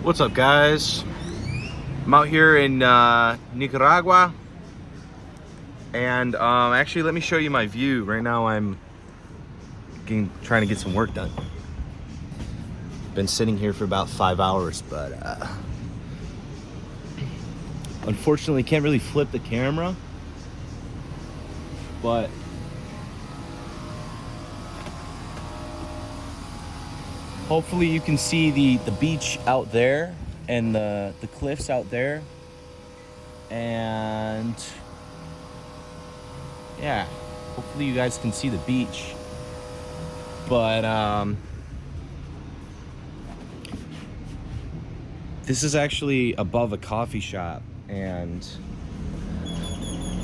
What's up, guys? I'm out here in Nicaragua, and actually, let me show you my view. Right now, I'm trying to get some work done. Been sitting here for about 5 hours, but unfortunately, can't really flip the camera. But hopefully, you can see the beach out there and the cliffs out there, and yeah, hopefully you guys can see the beach. But this is actually above a coffee shop, and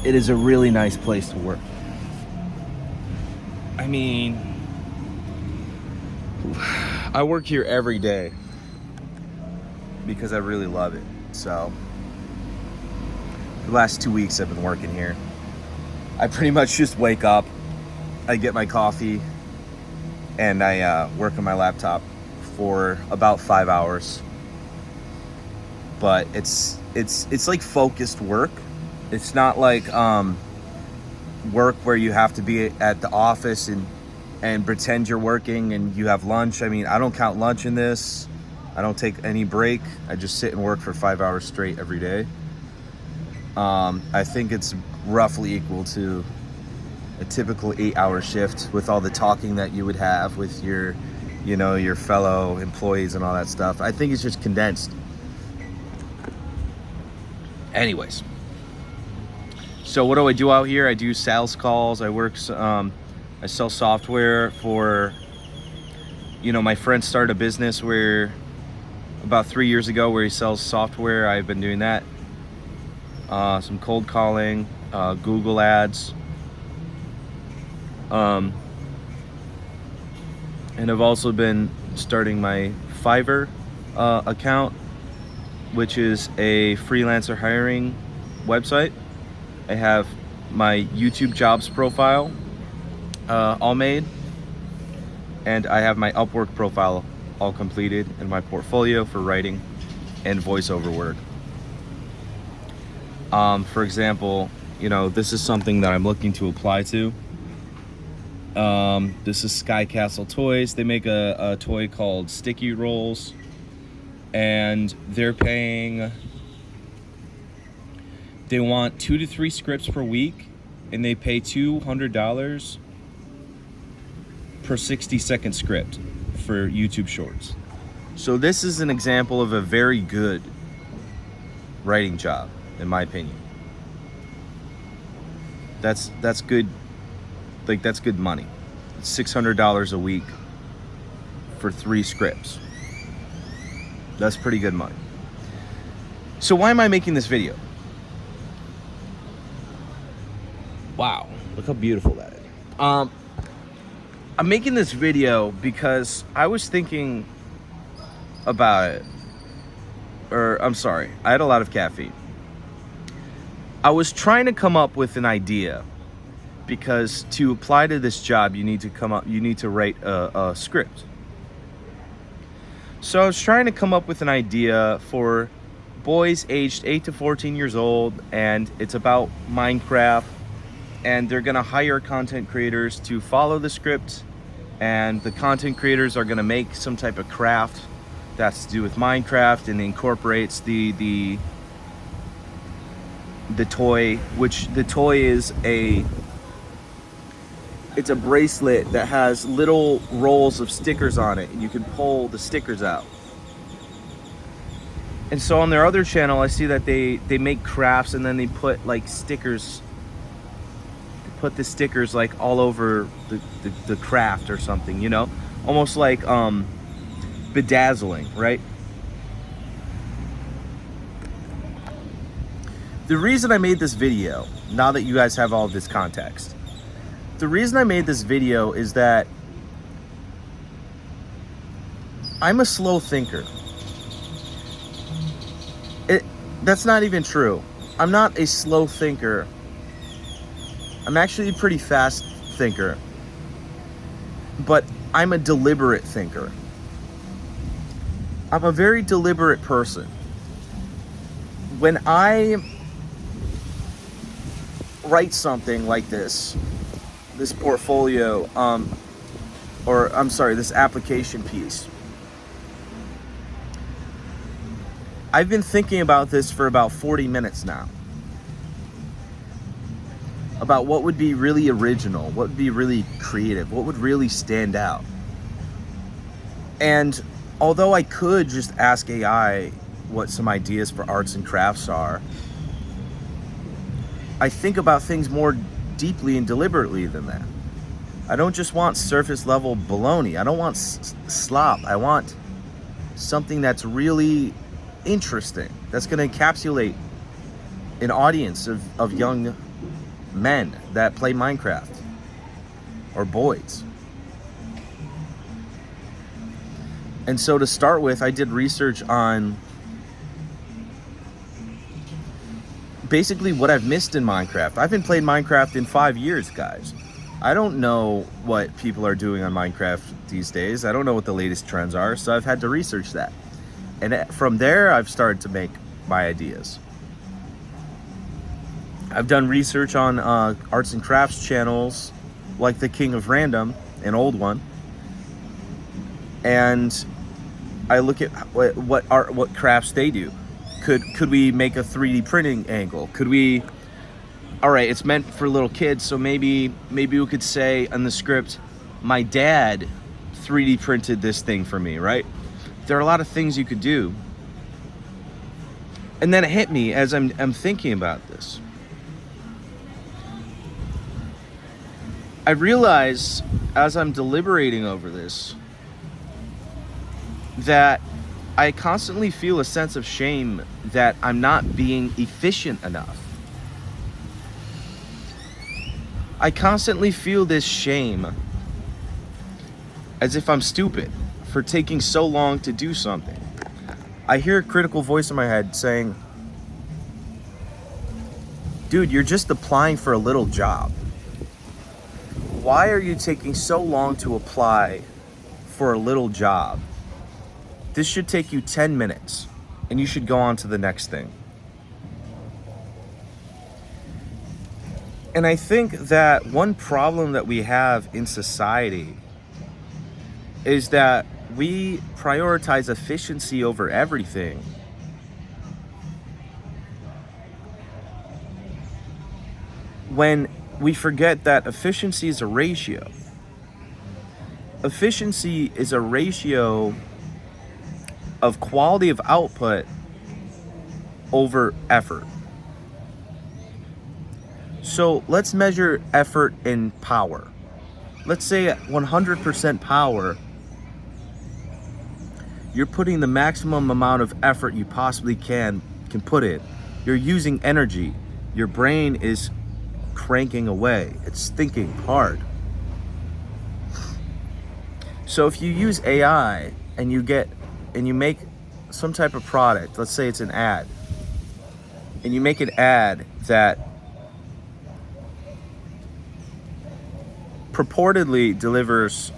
it is a really nice place to work. I mean, I work here every day because I really love it. So the last 2 weeks I've been working here. I pretty much just wake up, I get my coffee, and I work on my laptop for about 5 hours. But it's like focused work. It's not like work where you have to be at the office and pretend you're working and you have lunch. I mean, I don't count lunch in this. I don't take any break. I just sit and work for 5 hours straight every day. I think it's roughly equal to a typical 8-hour shift with all the talking that you would have with your fellow employees and all that stuff. I think it's just condensed. Anyways, so what do I do out here? I do sales calls. I sell software for, my friend started a business where about 3 years ago where he sells software. I've been doing that. Some cold calling, Google ads. And I've also been starting my Fiverr account, which is a freelancer hiring website. I have my YouTube jobs profile all made, and I have my Upwork profile all completed in my portfolio for writing and voiceover work. For example, this is something that I'm looking to apply to. This is Sky Castle Toys. They make a toy called Sticky Rolls, and they want 2 to 3 scripts per week, and they pay $200 per 60-second script for YouTube Shorts. So this is an example of a very good writing job, in my opinion. That's good. Like, that's good money. It's $600 a week for 3 scripts. That's pretty good money. So why am I making this video? Wow, look how beautiful that is. I'm making this video because I was thinking about it. I had a lot of caffeine. I was trying to come up with an idea, because to apply to this job, you need to write a script. So I was trying to come up with an idea for boys aged 8 to 14 years old, and it's about Minecraft, and they're gonna hire content creators to follow the script, and the content creators are gonna make some type of craft that's to do with Minecraft and incorporates the toy, which the toy is it's a bracelet that has little rolls of stickers on it, and you can pull the stickers out. And so on their other channel, I see that they make crafts, and then they put like stickers. They put the stickers like all over the craft or something, almost like bedazzling, right? The reason I made this video, now that you guys have all of this context, the reason I made this video is that I'm a slow thinker. That's not even true. I'm not a slow thinker. I'm actually a pretty fast thinker. But I'm a deliberate thinker. I'm a very deliberate person. When I write something like this portfolio, or I'm sorry, this application piece, I've been thinking about this for about 40 minutes now. About what would be really original, what would be really creative, what would really stand out. And although I could just ask AI what some ideas for arts and crafts are, I think about things more deeply and deliberately than that. I don't just want surface level baloney. I don't want slop. I want something that's really interesting, that's going to encapsulate an audience of young men that play Minecraft, or boys. And so to start with, I did research on basically what I've missed in Minecraft. I've been playing Minecraft in 5 years, guys. I don't know what people are doing on Minecraft these days. I don't know what the latest trends are, so I've had to research that. And from there, I've started to make my ideas. I've done research on arts and crafts channels like the King of Random, an old one, and I look at what crafts they do. Could we make a 3D printing angle? Could we? All right, it's meant for little kids, so maybe we could say in the script, my dad 3D printed this thing for me, right? There are a lot of things you could do. And then it hit me as I'm thinking about this. I realize as I'm deliberating over this that I constantly feel a sense of shame that I'm not being efficient enough. I constantly feel this shame as if I'm stupid for taking so long to do something. I hear a critical voice in my head saying, dude, you're just applying for a little job. Why are you taking so long to apply for a little job? This should take you 10 minutes and you should go on to the next thing. And I think that one problem that we have in society is that we prioritize efficiency over everything. When we forget that efficiency is a ratio. Efficiency is a ratio of quality of output over effort. So let's measure effort in power. Let's say at 100% power, you're putting the maximum amount of effort you possibly can put in. You're using energy. Your brain is cranking away. It's thinking hard. So if you use AI and you make some type of product, let's say it's an ad, and you make an ad that purportedly delivers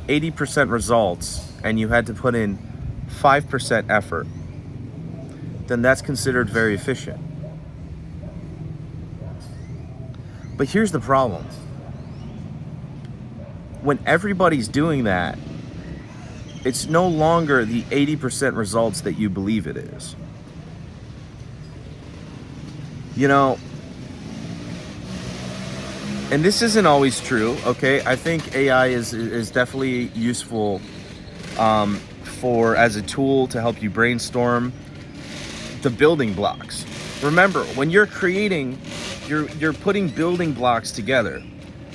80% results and you had to put in 5% effort, then that's considered very efficient. But here's the problem. When everybody's doing that, it's no longer the 80% results that you believe it is. You know, and this isn't always true, okay? I think AI is definitely useful as a tool to help you brainstorm the building blocks. Remember, when you're creating, you're putting building blocks together.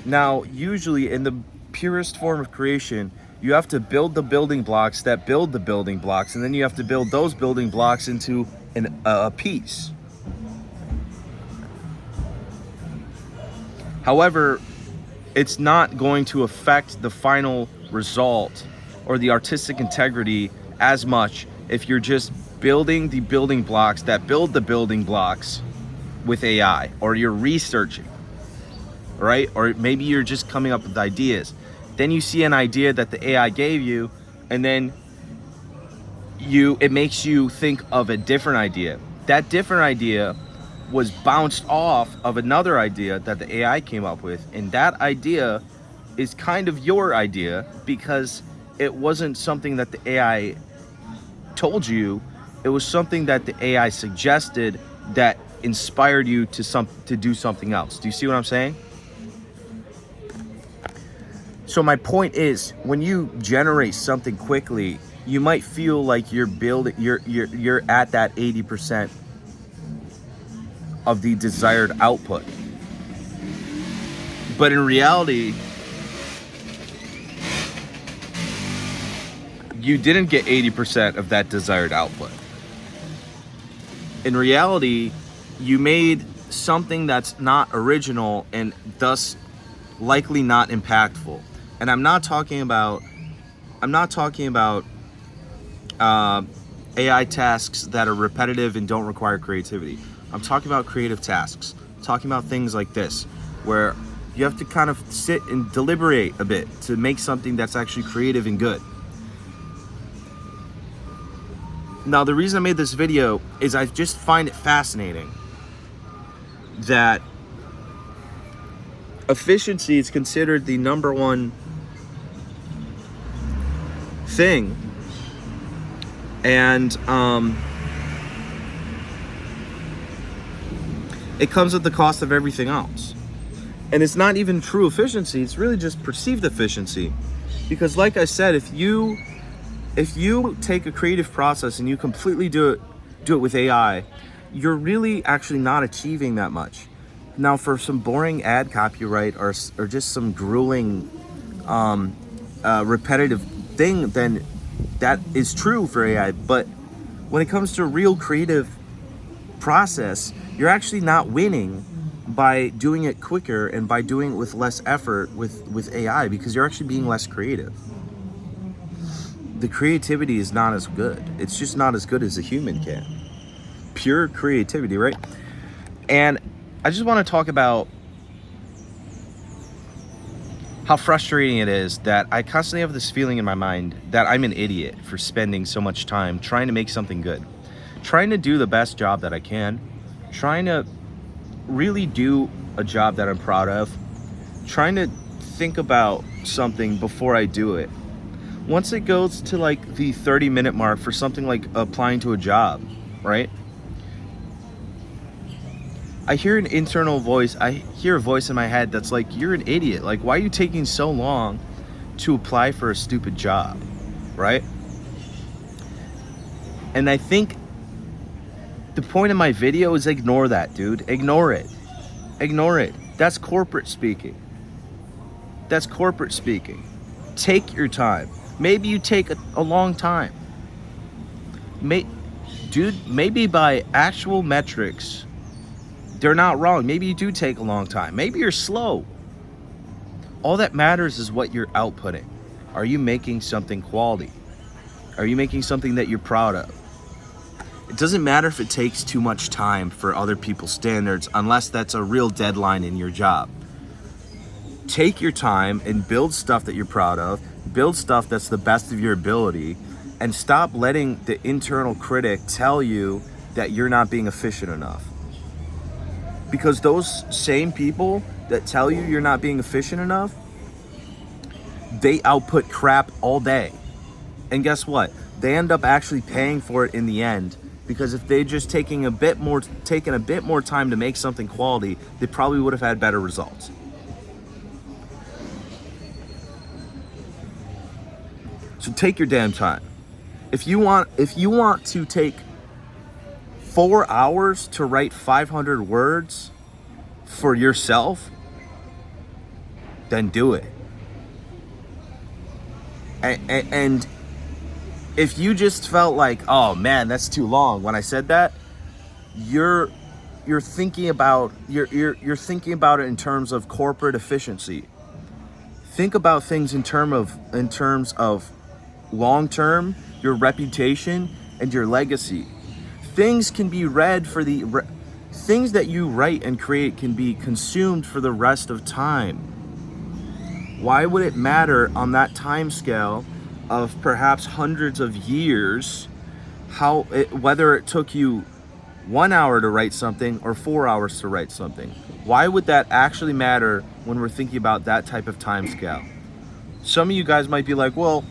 Now, usually in the purest form of creation, you have to build the building blocks that build the building blocks, and then you have to build those building blocks into a piece. However, it's not going to affect the final result or the artistic integrity as much if you're just building the building blocks that build the building blocks with AI, or you're researching, right? Or maybe you're just coming up with ideas. Then you see an idea that the AI gave you, and then it makes you think of a different idea. That different idea was bounced off of another idea that the AI came up with, and that idea is kind of your idea because it wasn't something that the AI told you. It was something that the AI suggested that inspired you to do something else. Do you see what I'm saying? So my point is, when you generate something quickly, you might feel like you're at that 80% of the desired output. But in reality, you didn't get 80% of that desired output. In reality, you made something that's not original and thus likely not impactful. And I'm not talking about AI tasks that are repetitive and don't require creativity. I'm talking about creative tasks. I'm talking about things like this, where you have to kind of sit and deliberate a bit to make something that's actually creative and good. Now, the reason I made this video is I just find it fascinating that efficiency is considered the number one thing, and it comes at the cost of everything else. And it's not even true efficiency, it's really just perceived efficiency. Because like I said, if you take a creative process and you completely do it with AI, you're really actually not achieving that much. Now, for some boring ad copyright or just some grueling repetitive thing, then that is true for AI. But when it comes to a real creative process, you're actually not winning by doing it quicker and by doing it with less effort with AI, because you're actually being less creative. The creativity is not as good. It's just not as good as a human can. Pure creativity, right? And I just want to talk about how frustrating it is that I constantly have this feeling in my mind that I'm an idiot for spending so much time trying to make something good, trying to do the best job that I can, trying to really do a job that I'm proud of, trying to think about something before I do it. Once it goes to like the 30-minute mark for something like applying to a job, right? I hear an internal voice, I hear a voice in my head that's like, you're an idiot. Like, why are you taking so long to apply for a stupid job, right? And I think the point of my video is ignore that, dude. Ignore it. Ignore it. That's corporate speaking. That's corporate speaking. Take your time. Maybe you take a long time. Dude, maybe by actual metrics, they're not wrong. Maybe you do take a long time. Maybe you're slow. All that matters is what you're outputting. Are you making something quality? Are you making something that you're proud of? It doesn't matter if it takes too much time for other people's standards, unless that's a real deadline in your job. Take your time and build stuff that you're proud of. Build stuff that's the best of your ability, and stop letting the internal critic tell you that you're not being efficient enough. Because those same people that tell you you're not being efficient enough, they output crap all day. And guess what? They end up actually paying for it in the end, because if they just taken a bit more time to make something quality, they probably would have had better results. So take your damn time. If you want to take 4 hours to write 500 words for yourself, then do it. And if you just felt like, oh man, that's too long when I said that, you're thinking about it in terms of corporate efficiency. Think about things in terms of long term, your reputation and your legacy. Things can be read for things that you write and create can be consumed for the rest of time. Why would it matter on that time scale of perhaps hundreds of years whether it took you 1 hour to write something or 4 hours to write something. Why would that actually matter when we're thinking about that type of time scale? Some of you guys might be like, well,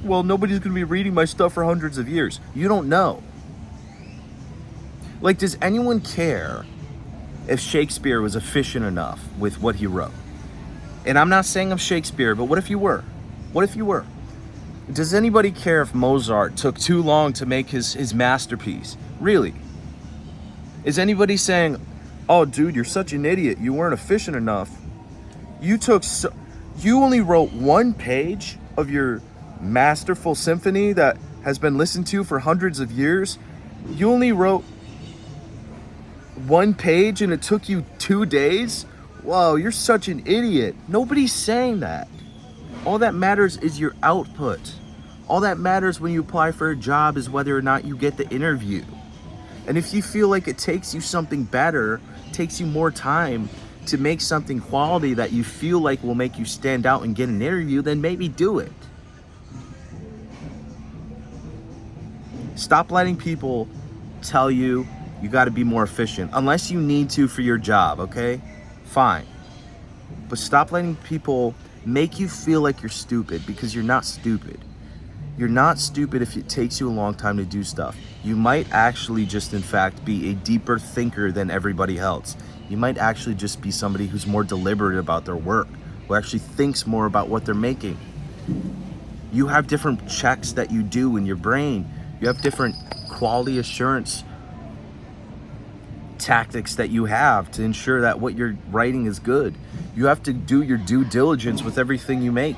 nobody's going to be reading my stuff for hundreds of years. You don't know. Like, does anyone care if Shakespeare was efficient enough with what he wrote? And I'm not saying I'm Shakespeare, but what if you were? What if you were? Does anybody care if Mozart took too long to make his masterpiece? Really? Is anybody saying, oh, dude, you're such an idiot. You weren't efficient enough. You only wrote 1 page of your masterful symphony that has been listened to for hundreds of years. You only wrote 1 page and it took you 2 days? Whoa, you're such an idiot. Nobody's saying that. All that matters is your output. All that matters when you apply for a job is whether or not you get the interview. And if you feel like it takes you something better, takes you more time to make something quality that you feel like will make you stand out and get an interview, then maybe do it. Stop letting people tell you you got to be more efficient, unless you need to for your job, okay? Fine. But stop letting people make you feel like you're stupid, because you're not stupid. You're not stupid if it takes you a long time to do stuff. You might actually just, in fact, be a deeper thinker than everybody else. You might actually just be somebody who's more deliberate about their work, who actually thinks more about what they're making. You have different checks that you do in your brain. You have different quality assurance tactics that you have to ensure that what you're writing is good. You have to do your due diligence with everything you make.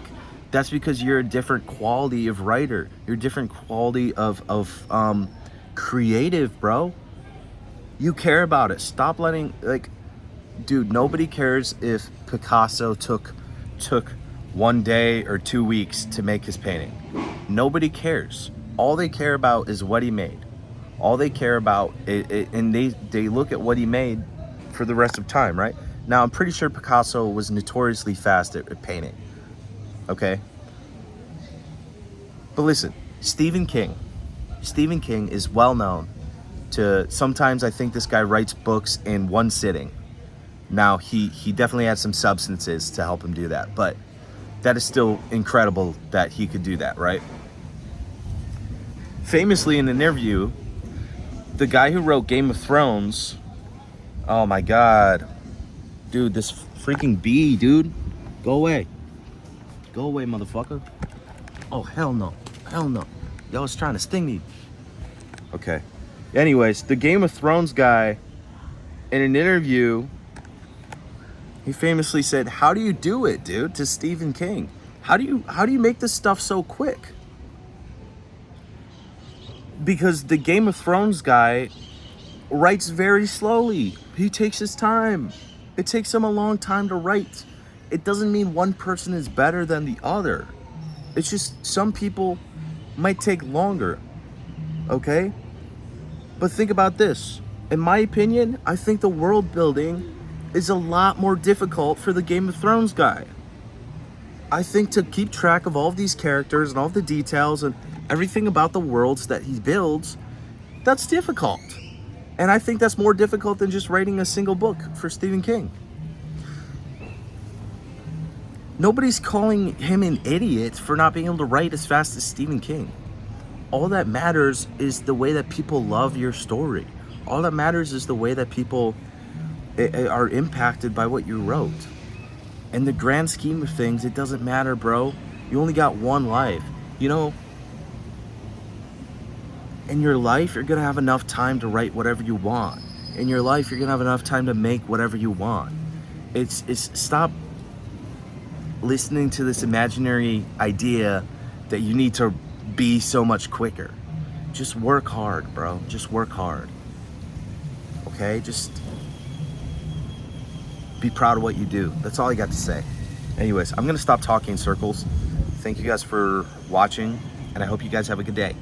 That's because you're a different quality of writer. You're a different quality of creative, bro. You care about it. Stop letting, like, dude, nobody cares if Picasso took 1 day or 2 weeks to make his painting. Nobody cares. All they care about is what he made. All they care about, and they look at what he made for the rest of time, right? Now, I'm pretty sure Picasso was notoriously fast at painting. Okay? But listen, Stephen King is well known to, sometimes I think this guy writes books in one sitting. Now, he definitely had some substances to help him do that, but that is still incredible that he could do that, right? Famously, in an interview, the guy who wrote Game of Thrones, oh my God, dude, this freaking bee, dude, go away, motherfucker. Oh, hell no, y'all was trying to sting me. Okay, anyways, the Game of Thrones guy, in an interview, he famously said, how do you do it, dude, to Stephen King? How do you make this stuff so quick? Because the Game of Thrones guy writes very slowly. He takes his time. It takes him a long time to write. It doesn't mean one person is better than the other. It's just some people might take longer, okay? But think about this. In my opinion, I think the world building is a lot more difficult for the Game of Thrones guy. I think to keep track of all of these characters and all of the details and everything about the worlds that he builds, that's difficult. And I think that's more difficult than just writing a single book for Stephen King. Nobody's calling him an idiot for not being able to write as fast as Stephen King. All that matters is the way that people love your story. All that matters is the way that people are impacted by what you wrote. In the grand scheme of things, it doesn't matter, bro. You only got one life. You know, in your life, you're gonna have enough time to write whatever you want. In your life, you're gonna have enough time to make whatever you want. It's stop listening to this imaginary idea that you need to be so much quicker. Just work hard, bro. Just work hard. Okay? Just be proud of what you do. That's all I got to say. Anyways, I'm gonna stop talking in circles. Thank you guys for watching, and I hope you guys have a good day.